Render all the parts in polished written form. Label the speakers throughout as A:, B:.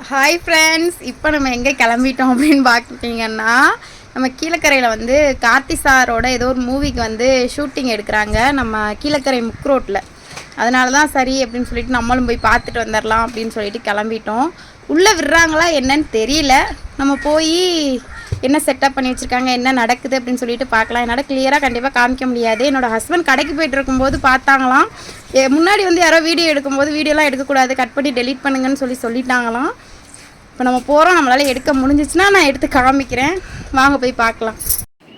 A: Hi friends, இப்போ நம்ம எங்கே கிளம்பிட்டோம் அப்படின்னு பார்த்துட்டிங்கன்னா, நம்ம கீழக்கரையில் வந்து கார்த்தி சாரோட ஏதோ ஒரு மூவிக்கு வந்து ஷூட்டிங் எடுக்கிறாங்க நம்ம கீழக்கரை முக் ரோட்டில். அதனால தான் சரி அப்படின்னு சொல்லிட்டு நம்மளும் போய் பார்த்துட்டு வந்துடலாம் அப்படின்னு சொல்லிட்டு கிளம்பிட்டோம். உள்ளே விடுறாங்களா என்னன்னு தெரியல. நம்ம போய் என்ன செட்டப் பண்ணி வச்சுருக்காங்க, என்ன நடக்குது அப்படின்னு சொல்லிட்டு பார்க்கலாம். என்னால் கிளியராக கண்டிப்பாக காமிக்க முடியாது. என்னோடய ஹஸ்பண்ட் கடைக்கு போய்ட்டு இருக்கும்போது பார்த்தாங்களாம். முன்னாடி வந்து யாரோ வீடியோ எடுக்கும்போது வீடியோலாம் எடுக்கக்கூடாது, கட் பண்ணி டெலீட் பண்ணுங்கன்னு சொல்லிட்டாங்களாம். இப்போ நம்ம போகிறோம், நம்மளால் எடுக்க முடிஞ்சிச்சுன்னா நான் எடுத்து காமிக்கிறேன். வாங்க போய் பார்க்கலாம்.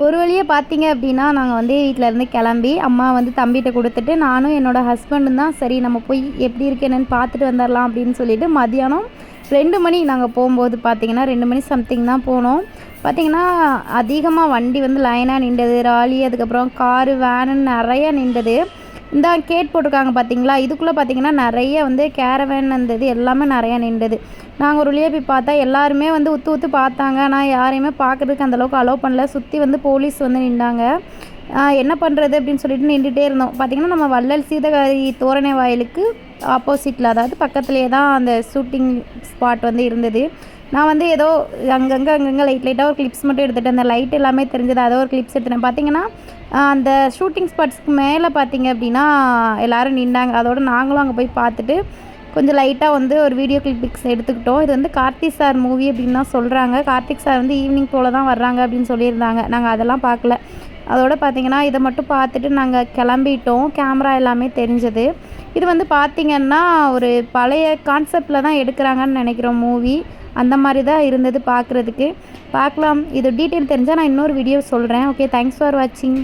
A: ஒரு வழியாக பார்த்தீங்க அப்படின்னா, நாங்கள் வந்து வீட்டிலேருந்து கிளம்பி அம்மா வந்து தம்பிகிட்ட கொடுத்துட்டு நானும் என்னோடய ஹஸ்பண்டும் தான் சரி நம்ம போய் எப்படி இருக்கு என்னென்னு பார்த்துட்டு வந்துடலாம் அப்படின்னு சொல்லிட்டு மதியானம் 2 மணி நாங்கள் போகும்போது பார்த்தீங்கன்னா 2 மணி சம்திங் தான் போனோம். பார்த்திங்கன்னா அதிகமாக வண்டி வந்து லைனாக நின்றது, ராலி, அதுக்கப்புறம் காரு, வேனுன்னு நிறையா நின்றது. இந்த கேட் போட்டிருக்காங்க பார்த்தீங்களா, இதுக்குள்ளே பார்த்தீங்கன்னா நிறைய வந்து கேரவேன் இருந்தது, எல்லாமே நிறையா நின்றது. நாங்கள் ஒரு வழியாக போய் பார்த்தா எல்லாருமே வந்து உத்து பார்த்தாங்க. ஆனால் யாரையுமே பார்க்குறதுக்கு அந்தளவுக்கு அலோவ் பண்ணல. சுற்றி வந்து போலீஸ் வந்து நின்றாங்க. என்ன பண்ணுறது அப்படின்னு சொல்லிட்டு நின்றுட்டே இருந்தோம். பார்த்திங்கன்னா நம்ம வள்ளல் சீதகாரி தோரணை வாயிலுக்கு ஆப்போசிட்டில், அதாவது பக்கத்துலேயே தான் அந்த ஷூட்டிங் ஸ்பாட் வந்து இருந்தது. நான் வந்து ஏதோ அங்கங்கே லைட்டாக ஒரு கிளிப்ஸ் மட்டும் எடுத்துகிட்டு, அந்த லைட் எல்லாமே தெரிஞ்சது, அதோ ஒரு கிளிப்ஸ் எடுத்துட்டேன். பார்த்திங்கன்னா அந்த ஷூட்டிங் ஸ்பாட்ஸ்க்கு மேலே பார்த்திங்க அப்படின்னா எல்லோரும் நின்றாங்க. அதோடு நாங்களும் அங்கே போய் பார்த்துட்டு கொஞ்சம் லைட்டாக வந்து ஒரு வீடியோ கிளிப்பிக்ஸ் எடுத்துக்கிட்டோம். இது வந்து கார்த்திக் சார் மூவி அப்படின்னு தான் சொல்கிறாங்க. கார்த்திக் சார் வந்து ஈவினிங் போல் தான் வர்றாங்க அப்படின்னு சொல்லியிருந்தாங்க. நாங்கள் அதெல்லாம் பார்க்கல. அதோடு பார்த்திங்கன்னா இதை மட்டும் பார்த்துட்டு நாங்கள் கிளம்பிட்டோம். கேமரா எல்லாமே தெரிஞ்சது. இது வந்து பார்த்திங்கன்னா ஒரு பழைய கான்செப்டில் தான் எடுக்கிறாங்கன்னு நினைக்கிறோம் மூவி. அந்த மாதிரி தான் இருந்தது பார்க்குறதுக்கு. பார்க்கலாம். இது டீட்டெயில் தெரிஞ்சால் நான் இன்னொரு வீடியோ சொல்கிறேன். ஓகே, தேங்க்ஸ் ஃபார் வாட்சிங்.